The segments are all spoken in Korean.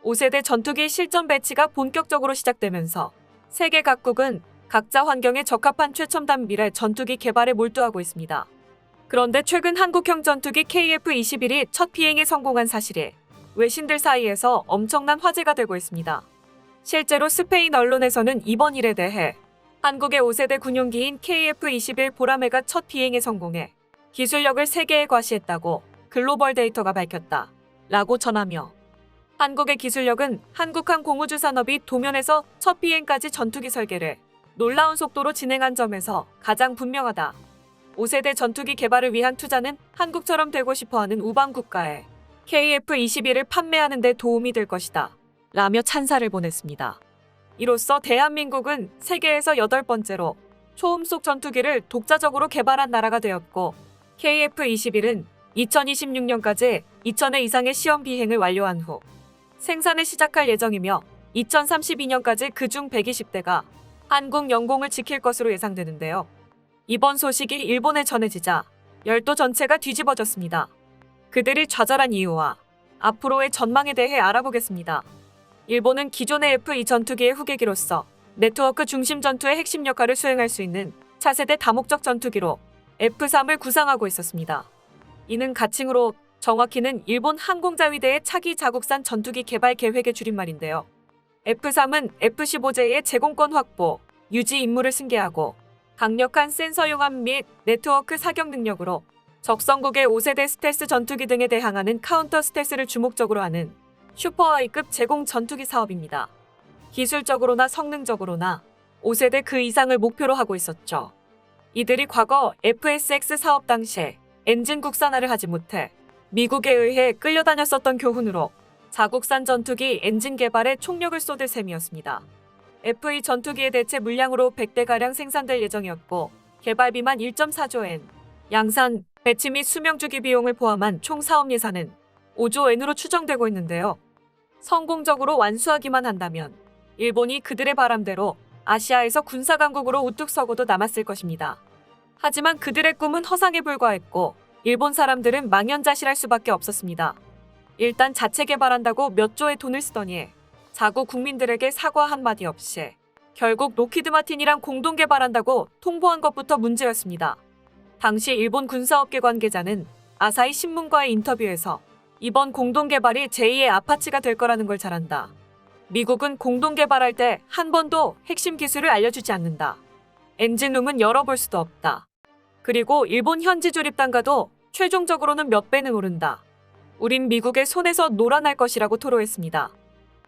5세대 전투기 실전 배치가 본격적으로 시작되면서 세계 각국은 각자 환경에 적합한 최첨단 미래 전투기 개발에 몰두하고 있습니다. 그런데 최근 한국형 전투기 KF-21이 첫 비행에 성공한 사실이 외신들 사이에서 엄청난 화제가 되고 있습니다. 실제로 스페인 언론에서는 이번 일에 대해 한국의 5세대 군용기인 KF-21 보라매가 첫 비행에 성공해 기술력을 세계에 과시했다고 글로벌 데이터가 밝혔다 라고 전하며, 한국의 기술력은 한국항 공우주 산업이 도면에서 첫 비행까지 전투기 설계를 놀라운 속도로 진행한 점에서 가장 분명하다. 5세대 전투기 개발을 위한 투자는 한국처럼 되고 싶어하는 우방 국가에 KF-21을 판매하는 데 도움이 될 것이다 라며 찬사를 보냈습니다. 이로써 대한민국은 세계에서 8번째로 초음속 전투기를 독자적으로 개발한 나라가 되었고, KF-21은 2026년까지 2,000회 이상의 시험 비행을 완료한 후 생산을 시작할 예정이며 2032년까지 그중 120대가 한국 영공을 지킬 것으로 예상되는데요. 이번 소식이 일본에 전해지자 열도 전체가 뒤집어졌습니다. 그들이 좌절한 이유와 앞으로의 전망에 대해 알아보겠습니다. 일본은 기존의 F2 전투기의 후계기로서 네트워크 중심 전투의 핵심 역할을 수행할 수 있는 차세대 다목적 전투기로 F3을 구상하고 있었습니다. 이는 가칭으로 정확히는 일본 항공자위대의 차기 자국산 전투기 개발 계획의 줄임말인데요. F3은 F-15J의 제공권 확보, 유지 임무를 승계하고 강력한 센서 용암 및 네트워크 사격 능력으로 적성국의 5세대 스텔스 전투기 등에 대항하는 카운터 스텔스를 주목적으로 하는 슈퍼하이급 제공 전투기 사업입니다. 기술적으로나 성능적으로나 5세대 그 이상을 목표로 하고 있었죠. 이들이 과거 FSX 사업 당시에 엔진 국산화를 하지 못해 미국에 의해 끌려다녔었던 교훈으로 자국산 전투기 엔진 개발에 총력을 쏟을 셈이었습니다. F2 전투기의 대체 물량으로 100대가량 생산될 예정이었고, 개발비만 1.4조 엔, 양산, 배치 및 수명주기 비용을 포함한 총 사업 예산은 5조 엔으로 추정되고 있는데요. 성공적으로 완수하기만 한다면 일본이 그들의 바람대로 아시아에서 군사강국으로 우뚝 서고도 남았을 것입니다. 하지만 그들의 꿈은 허상에 불과했고 일본 사람들은 망연자실할 수밖에 없었습니다. 일단 자체 개발한다고 몇 조의 돈을 쓰더니 자국 국민들에게 사과 한마디 없이 결국 로키드 마틴이랑 공동 개발한다고 통보한 것부터 문제였습니다. 당시 일본 군사업계 관계자는 아사히 신문과의 인터뷰에서 이번 공동 개발이 제2의 아파치가 될 거라는 걸 잘 안다. 미국은 공동 개발할 때 한 번도 핵심 기술을 알려주지 않는다. 엔진룸은 열어볼 수도 없다. 그리고 일본 현지 조립 단가도 최종적으로는 몇 배는 오른다. 우린 미국의 손에서 놀아날 것이라고 토로했습니다.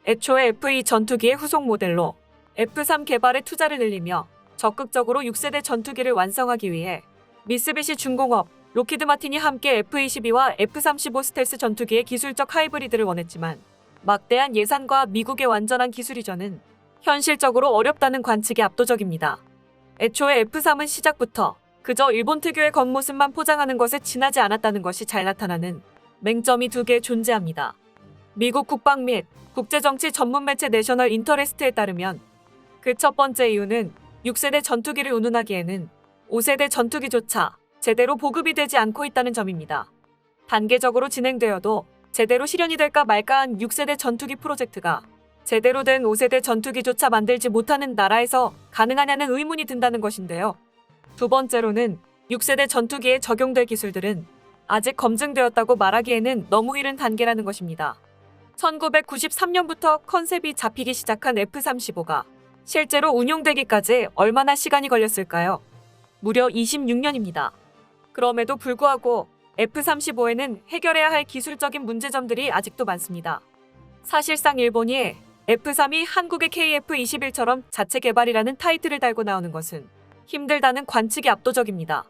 애초에 F2 전투기의 후속 모델로 F3 개발에 투자를 늘리며 적극적으로 6세대 전투기를 완성하기 위해 미쓰비시 중공업, 로키드 마틴이 함께 F-22와 F-35 스텔스 전투기의 기술적 하이브리드를 원했지만 막대한 예산과 미국의 완전한 기술 이전은 현실적으로 어렵다는 관측이 압도적입니다. 애초에 F3은 시작부터 그저 일본 특유의 겉모습만 포장하는 것에 지나지 않았다는 것이 잘 나타나는 맹점이 2개 존재합니다. 미국 국방 및 국제정치 전문 매체 내셔널 인터레스트에 따르면 그 첫 번째 이유는 6세대 전투기를 운운하기에는 5세대 전투기조차 제대로 보급이 되지 않고 있다는 점입니다. 단계적으로 진행되어도 제대로 실현이 될까 말까한 6세대 전투기 프로젝트가 제대로 된 5세대 전투기조차 만들지 못하는 나라에서 가능하냐는 의문이 든다는 것인데요. 두 번째로는 6세대 전투기에 적용될 기술들은 아직 검증되었다고 말하기에는 너무 이른 단계라는 것입니다. 1993년부터 컨셉이 잡히기 시작한 F-35가 실제로 운용되기까지 얼마나 시간이 걸렸을까요? 무려 26년입니다. 그럼에도 불구하고 F-35에는 해결해야 할 기술적인 문제점들이 아직도 많습니다. 사실상 일본이 F-3이 한국의 KF-21처럼 자체 개발이라는 타이틀을 달고 나오는 것은 힘들다는 관측이 압도적입니다.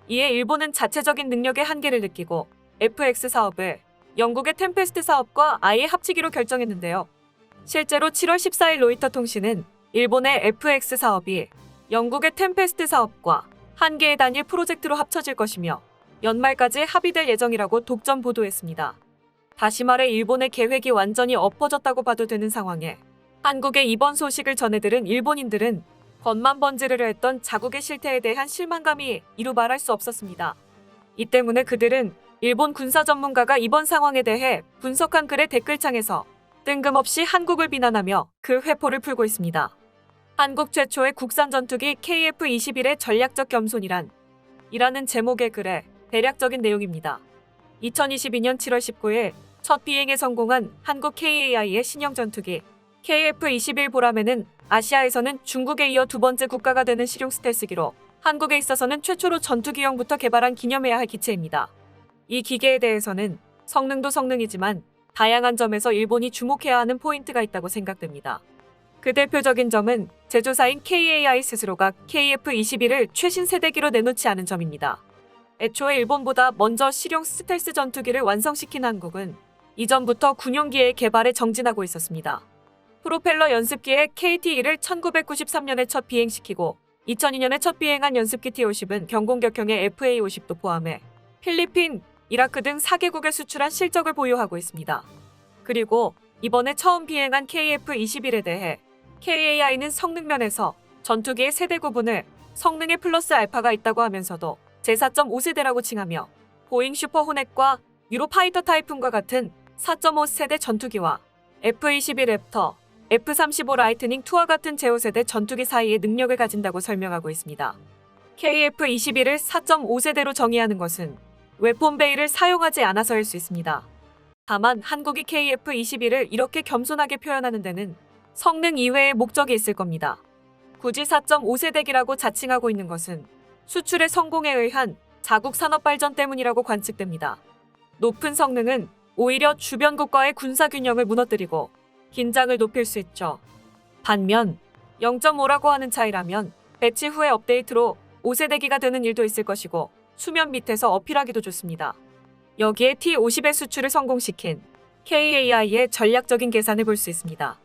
이에 일본은 자체적인 능력의 한계를 느끼고 FX 사업을 영국의 템페스트 사업과 아예 합치기로 결정했는데요. 실제로 7월 14일 로이터 통신은 일본의 FX 사업이 영국의 템페스트 사업과 한 개의 단일 프로젝트로 합쳐질 것이며 연말까지 합의될 예정이라고 독점 보도했습니다. 다시 말해 일본의 계획이 완전히 엎어졌다고 봐도 되는 상황에 한국의 이번 소식을 전해들은 일본인들은 겉만 번지르르 했던 자국의 실태에 대한 실망감이 이루 말할 수 없었습니다. 이 때문에 그들은 일본 군사 전문가가 이번 상황에 대해 분석한 글의 댓글창에서 뜬금없이 한국을 비난하며 그 회포를 풀고 있습니다. 한국 최초의 국산 전투기 KF-21의 전략적 겸손이란 이라는 제목의 글의 대략적인 내용입니다. 2022년 7월 19일 첫 비행에 성공한 한국 KAI의 신형 전투기 KF-21 보라매는 아시아에서는 중국에 이어 두 번째 국가가 되는 실용 스텔스기로 한국에 있어서는 최초로 전투기형부터 개발한 기념해야 할 기체입니다. 이 기계에 대해서는 성능도 성능이지만 다양한 점에서 일본이 주목해야 하는 포인트가 있다고 생각됩니다. 그 대표적인 점은 제조사인 KAI 스스로가 KF-21을 최신 세대기로 내놓지 않은 점입니다. 애초에 일본보다 먼저 실용 스텔스 전투기를 완성시킨 한국은 이전부터 군용기의 개발에 정진하고 있었습니다. 프로펠러 연습기의 KT-1을 1993년에 첫 비행시키고 2002년에 첫 비행한 연습기 T-50은 경공격형의 FA-50도 포함해 필리핀, 이라크 등 4개국에 수출한 실적을 보유하고 있습니다. 그리고 이번에 처음 비행한 KF-21에 대해 KAI는 성능 면에서 전투기의 세대 구분을 성능에 플러스 알파가 있다고 하면서도 제4.5세대라고 칭하며 보잉 슈퍼 호넷과 유로파이터 타이푼과 같은 4.5세대 전투기와 F-21 랩터, F-35 라이트닝 2와 같은 제5세대 전투기 사이의 능력을 가진다고 설명하고 있습니다. KF-21을 4.5세대로 정의하는 것은 웨폰 베이를 사용하지 않아서일 수 있습니다. 다만 한국이 KF-21을 이렇게 겸손하게 표현하는 데는 성능 이외의 목적이 있을 겁니다. 굳이 4.5세대기라고 자칭하고 있는 것은 수출의 성공에 의한 자국 산업 발전 때문이라고 관측됩니다. 높은 성능은 오히려 주변국과의 군사 균형을 무너뜨리고 긴장을 높일 수 있죠. 반면 0.5라고 하는 차이라면 배치 후의 업데이트로 5세대기가 되는 일도 있을 것이고 수면 밑에서 어필하기도 좋습니다. 여기에 T-50의 수출을 성공시킨 KAI의 전략적인 계산을 볼 수 있습니다.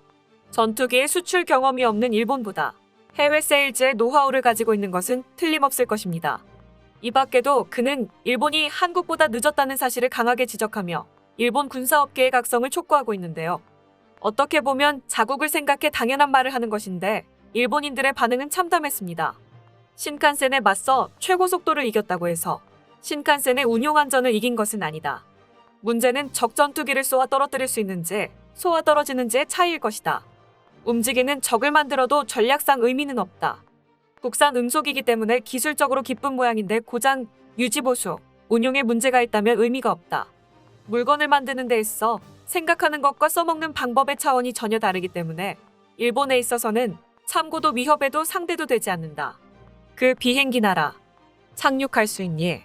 전투기의 수출 경험이 없는 일본보다 해외 세일즈의 노하우를 가지고 있는 것은 틀림없을 것입니다. 이 밖에도 그는 일본이 한국보다 늦었다는 사실을 강하게 지적하며 일본 군사업계의 각성을 촉구하고 있는데요. 어떻게 보면 자국을 생각해 당연한 말을 하는 것인데 일본인들의 반응은 참담했습니다. 신칸센에 맞서 최고 속도를 이겼다고 해서 신칸센의 운용 안전을 이긴 것은 아니다. 문제는 적 전투기를 쏘아 떨어뜨릴 수 있는지 쏘아 떨어지는지의 차이일 것이다. 움직이는 적을 만들어도 전략상 의미는 없다. 국산 음속이기 때문에 기술적으로 기쁜 모양인데 고장, 유지 보수, 운용에 문제가 있다면 의미가 없다. 물건을 만드는 데 있어 생각하는 것과 써먹는 방법의 차원이 전혀 다르기 때문에 일본에 있어서는 참고도 위협에도 상대도 되지 않는다. 그 비행기 나라. 착륙할 수 있니?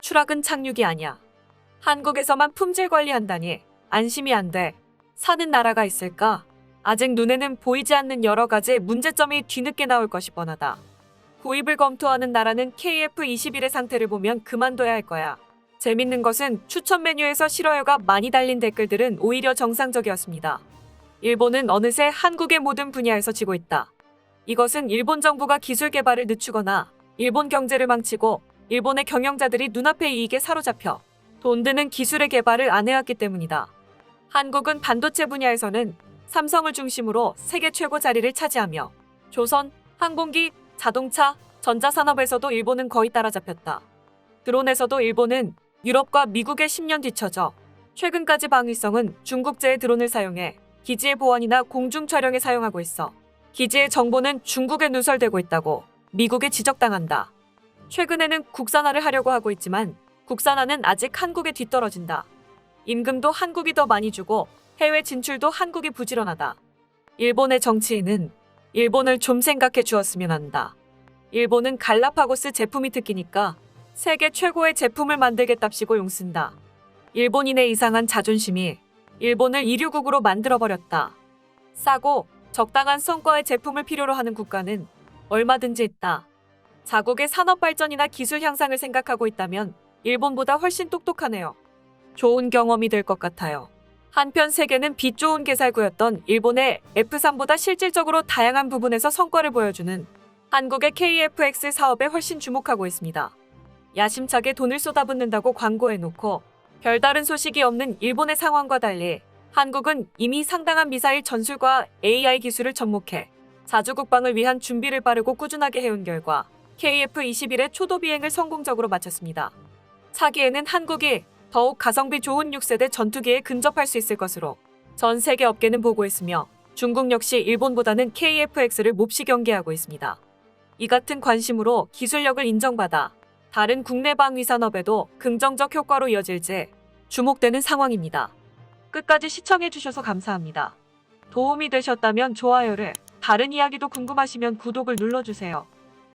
추락은 착륙이 아니야. 한국에서만 품질 관리한다니 안심이 안 돼. 사는 나라가 있을까? 아직 눈에는 보이지 않는 여러 가지 문제점이 뒤늦게 나올 것이 뻔하다. 구입을 검토하는 나라는 KF-21의 상태를 보면 그만둬야 할 거야. 재밌는 것은 추천 메뉴에서 싫어요가 많이 달린 댓글들은 오히려 정상적이었습니다. 일본은 어느새 한국의 모든 분야에서 지고 있다. 이것은 일본 정부가 기술 개발을 늦추거나 일본 경제를 망치고 일본의 경영자들이 눈앞의 이익에 사로잡혀 돈 드는 기술의 개발을 안 해왔기 때문이다. 한국은 반도체 분야에서는 삼성을 중심으로 세계 최고 자리를 차지하며 조선, 항공기, 자동차, 전자산업에서도 일본은 거의 따라잡혔다. 드론에서도 일본은 유럽과 미국에 10년 뒤처져 최근까지 방위성은 중국제의 드론을 사용해 기지의 보안이나 공중 촬영에 사용하고 있어 기지의 정보는 중국에 누설되고 있다고 미국에 지적당한다. 최근에는 국산화를 하려고 하고 있지만 국산화는 아직 한국에 뒤떨어진다. 임금도 한국이 더 많이 주고 해외 진출도 한국이 부지런하다. 일본의 정치인은 일본을 좀 생각해 주었으면 한다. 일본은 갈라파고스 제품이 특기니까 세계 최고의 제품을 만들겠답시고 용쓴다. 일본인의 이상한 자존심이 일본을 이류국으로 만들어버렸다. 싸고 적당한 성과의 제품을 필요로 하는 국가는 얼마든지 있다. 자국의 산업 발전이나 기술 향상을 생각하고 있다면 일본보다 훨씬 똑똑하네요. 좋은 경험이 될 것 같아요. 한편 세계는 빛 좋은 개살구였던 일본의 F3보다 실질적으로 다양한 부분에서 성과를 보여주는 한국의 KF-X 사업에 훨씬 주목하고 있습니다. 야심차게 돈을 쏟아붓는다고 광고해놓고 별다른 소식이 없는 일본의 상황과 달리 한국은 이미 상당한 미사일 전술과 AI 기술을 접목해 자주국방을 위한 준비를 빠르고 꾸준하게 해온 결과 KF-21의 초도 비행을 성공적으로 마쳤습니다. 차기에는 한국이 더욱 가성비 좋은 6세대 전투기에 근접할 수 있을 것으로 전 세계 업계는 보고 있으며 중국 역시 일본보다는 KF-X를 몹시 경계하고 있습니다. 이 같은 관심으로 기술력을 인정받아 다른 국내 방위 산업에도 긍정적 효과로 이어질지 주목되는 상황입니다. 끝까지 시청해주셔서 감사합니다. 도움이 되셨다면 좋아요를, 다른 이야기도 궁금하시면 구독을 눌러주세요.